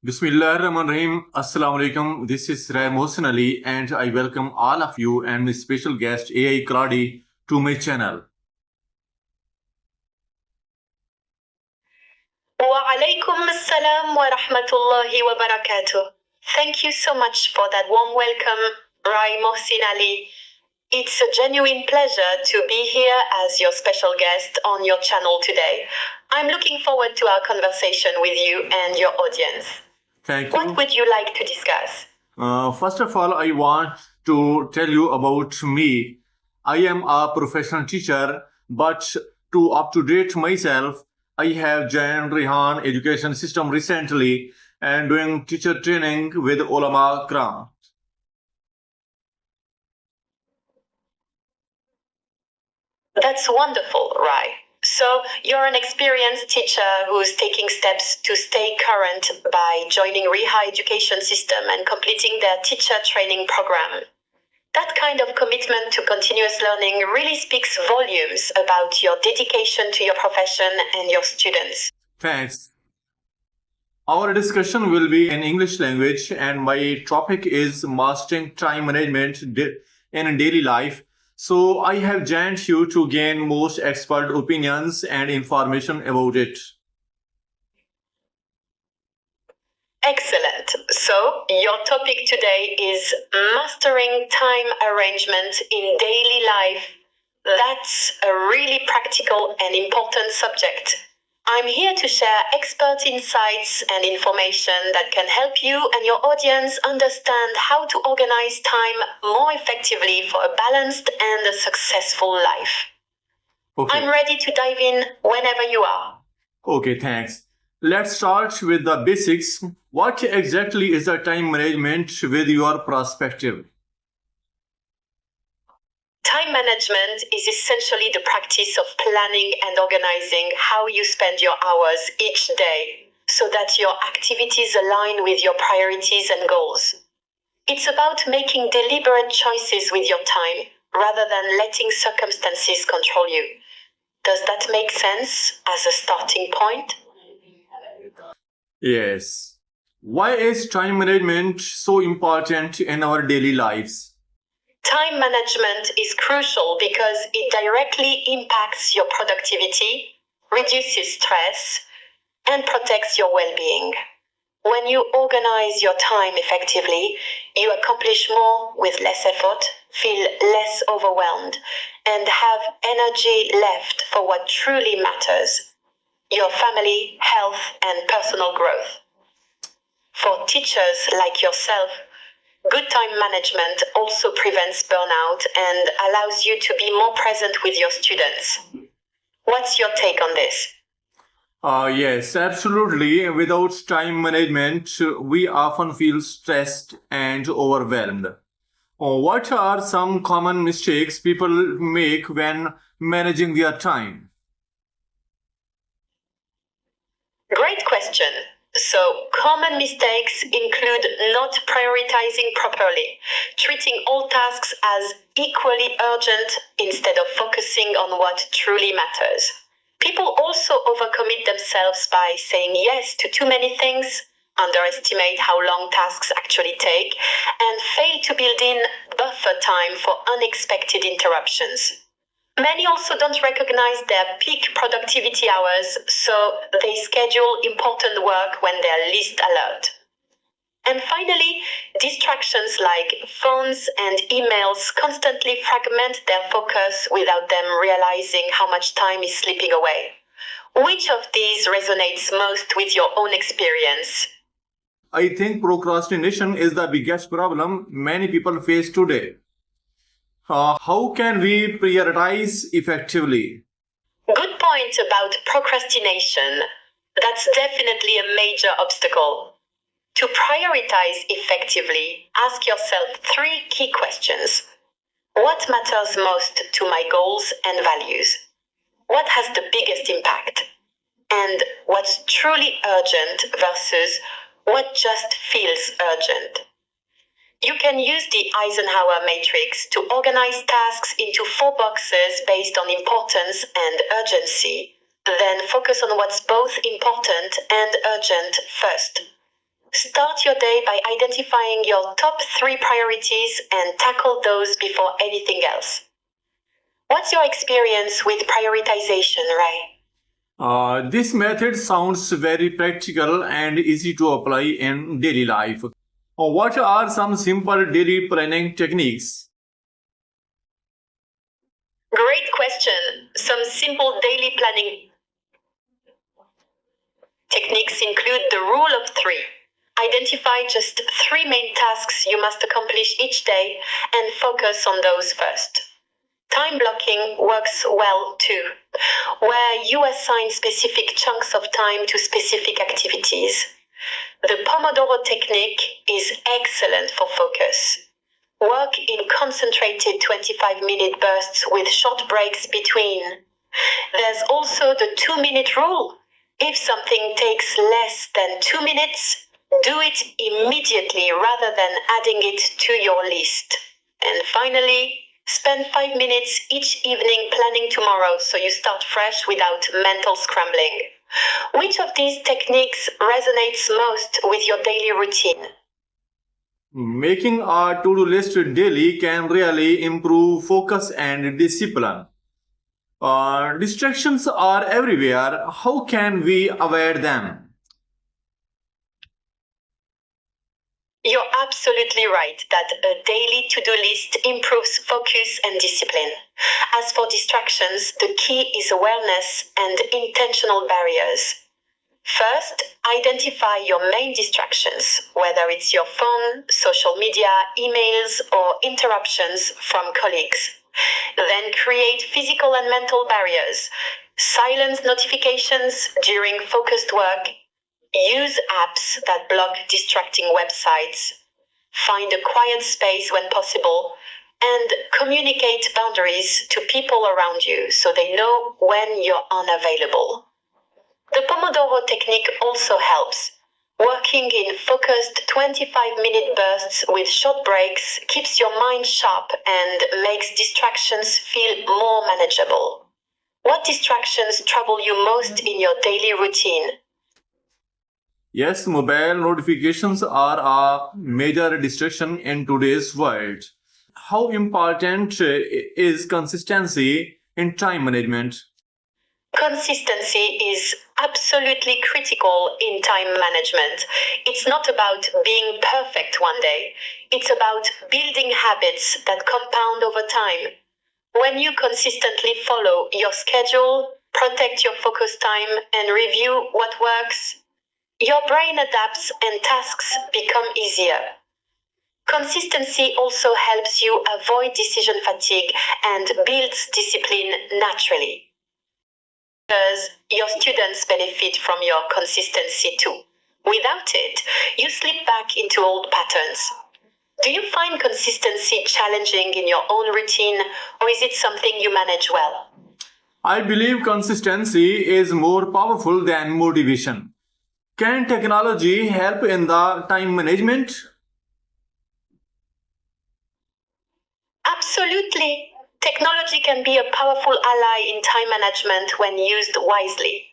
Bismillahirrahmanirrahim. Assalamu alaikum. This is Rai Mohsin Ali, and I welcome all of you and my special guest AI Kradi to my channel. Wa alaikum assalam wa rahmatullahi wa barakatuh. Thank you so much for that warm welcome, Rai Mohsin Ali. It's a genuine pleasure to be here as your special guest on your channel today. I'm looking forward to our conversation with you and your audience. Thank What you. would you like to discuss? First of all, I want to tell you about me. I am a professional teacher, but to up-to-date myself, I have joined Rehan.Education system recently and doing teacher training with Ulama Kram. That's wonderful, Rai. So, you're an experienced teacher who's taking steps to stay current by joining Reha.Education system and completing their teacher training program. That kind of commitment to continuous learning really speaks volumes about your dedication to your profession and your students. Thanks. Our discussion will be in English language, and my topic is mastering time management in daily life. So I have joined you to gain most expert opinions and information about it. Excellent. So, your topic today is mastering time arrangement in daily life. That's a really practical and important subject. I'm here to share expert insights and information that can help you and your audience understand how to organize time more effectively for a balanced and a successful life. Okay. I'm ready to dive in whenever you are. Okay, thanks. Let's start with the basics. What exactly is the time management with your perspective? Time management is essentially the practice of planning and organizing how you spend your hours each day so that your activities align with your priorities and goals. It's about making deliberate choices with your time rather than letting circumstances control you. Does that make sense as a starting point? Yes. Why is time management so important in our daily lives? Time management is crucial because it directly impacts your productivity, reduces stress, and protects your well being. When you organize your time effectively, you accomplish more with less effort, feel less overwhelmed, and have energy left for what truly matters your family, health, and personal growth. For teachers like yourself, good time management also prevents burnout and allows you to be more present with your students. What's your take on this? Yes, absolutely. Without time management, we often feel stressed and overwhelmed. What are some common mistakes people make when managing their time? Great question. So, common mistakes include not prioritizing properly, treating all tasks as equally urgent instead of focusing on what truly matters. People also overcommit themselves by saying yes to too many things, underestimate how long tasks actually take, and fail to build in buffer time for unexpected interruptions. Many also don't recognize their peak productivity hours, so they schedule important work when they're least alert. And finally, distractions like phones and emails constantly fragment their focus without them realizing how much time is slipping away. Which of these resonates most with your own experience? I think procrastination is the biggest problem many people face today. How can we prioritize effectively? Good point about procrastination. That's definitely a major obstacle. To prioritize effectively, ask yourself three key questions. What matters most to my goals and values? What has the biggest impact? And what's truly urgent versus what just feels urgent? You can use the Eisenhower matrix to organize tasks into 4 boxes based on importance and urgency. Then focus on what's both important and urgent first. Start your day by identifying your top 3 priorities and tackle those before anything else. What's your experience with prioritization, Rai? This method sounds very practical and easy to apply in daily life. What are some simple daily planning techniques? Great question. Some simple daily planning techniques include the rule of 3. Identify just 3 main tasks you must accomplish each day and focus on those first. Time blocking works well too, where you assign specific chunks of time to specific activities. The Pomodoro technique is excellent for focus. Work in concentrated 25-minute bursts with short breaks between. There's also the 2-minute rule. If something takes less than 2 minutes, do it immediately rather than adding it to your list. And finally, spend 5 minutes each evening planning tomorrow so you start fresh without mental scrambling. Which of these techniques resonates most with your daily routine? Making a to-do list daily can really improve focus and discipline. Distractions are everywhere. How can we avoid them? You're absolutely right that a daily to-do list improves focus and discipline. As for distractions, the key is awareness and intentional barriers. First, identify your main distractions, whether it's your phone, social media, emails, or interruptions from colleagues. Then create physical and mental barriers. Silence notifications during focused work. Use apps that block distracting websites. Find a quiet space when possible. And communicate boundaries to people around you so they know when you're unavailable. The Pomodoro technique also helps. Working in focused 25-minute bursts with short breaks keeps your mind sharp and makes distractions feel more manageable. What distractions trouble you most in your daily routine? Yes, mobile notifications are a major distraction in today's world. How important is consistency in time management? Consistency is absolutely critical in time management. It's not about being perfect one day. It's about building habits that compound over time. When you consistently follow your schedule, protect your focus time, and review what works, your brain adapts and tasks become easier. Consistency also helps you avoid decision fatigue and builds discipline naturally. Because your students benefit from your consistency too. Without it, you slip back into old patterns. Do you find consistency challenging in your own routine, or is it something you manage well? I believe consistency is more powerful than motivation. Can technology help in the time management? Absolutely. Technology can be a powerful ally in time management when used wisely.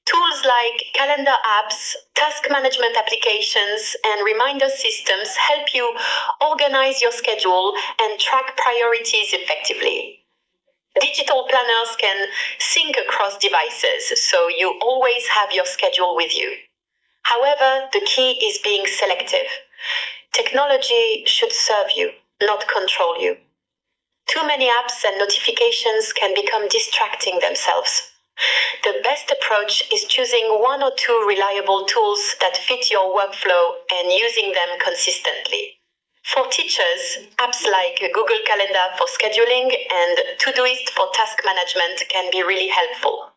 Tools like calendar apps, task management applications, and reminder systems help you organize your schedule and track priorities effectively. Digital planners can sync across devices, so you always have your schedule with you. However, the key is being selective. Technology should serve you, not control you. Too many apps and notifications can become distracting themselves. The best approach is choosing 1 or 2 reliable tools that fit your workflow and using them consistently. For teachers, apps like Google Calendar for scheduling and Todoist for task management can be really helpful.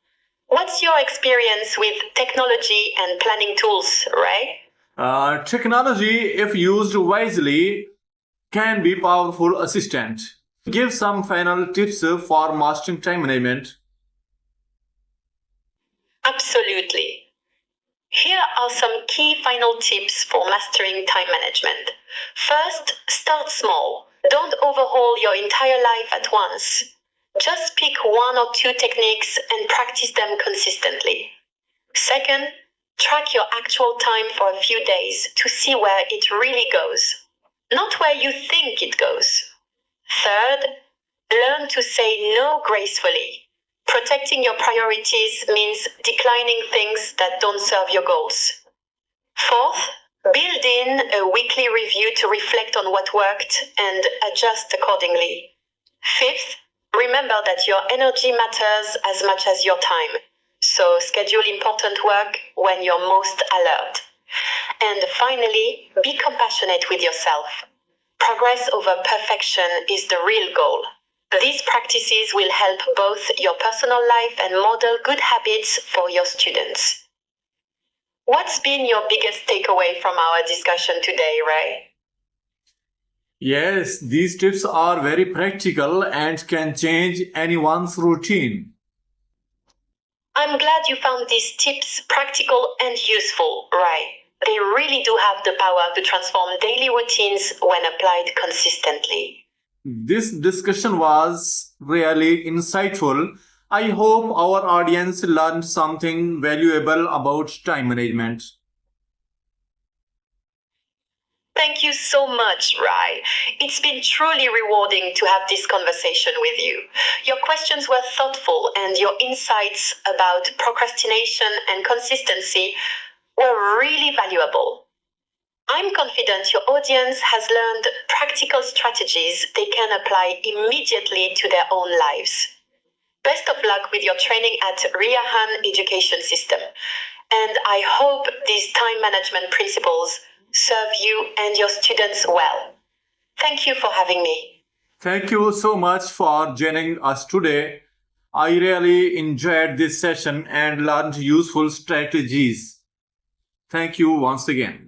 What's your experience with technology and planning tools, Ray? Technology, if used wisely, can be powerful assistant. Give some final tips for mastering time management. Absolutely. Here are some key final tips for mastering time management. First, start small. Don't overhaul your entire life at once. Just pick 1 or 2 techniques and practice them consistently. Second, Track your actual time for a few days to see where it really goes, not where you think it goes. Third, learn to say no gracefully. Protecting your priorities means declining things that don't serve your goals. Fourth, build in a weekly review to reflect on what worked and adjust accordingly. Fifth, remember that your energy matters as much as your time. So schedule important work when you're most alert. And finally, be compassionate with yourself. Progress over perfection is the real goal. These practices will help both your personal life and model good habits for your students. What's been your biggest takeaway from our discussion today, Ray? Yes, these tips are very practical and can change anyone's routine. I'm glad you found these tips practical and useful, Ray. They really do have the power to transform daily routines when applied consistently. This discussion was really insightful. I hope our audience learned something valuable about time management. Thank you so much, Rai. It's been truly rewarding to have this conversation with you. Your questions were thoughtful, and your insights about procrastination and consistency were really valuable. I'm confident your audience has learned practical strategies they can apply immediately to their own lives. Best of luck with your training at Rehan.Education system, and I hope these time management principles serve you and your students well. Thank you for having me. Thank you so much for joining us today. I really enjoyed this session and learned useful strategies. Thank you once again.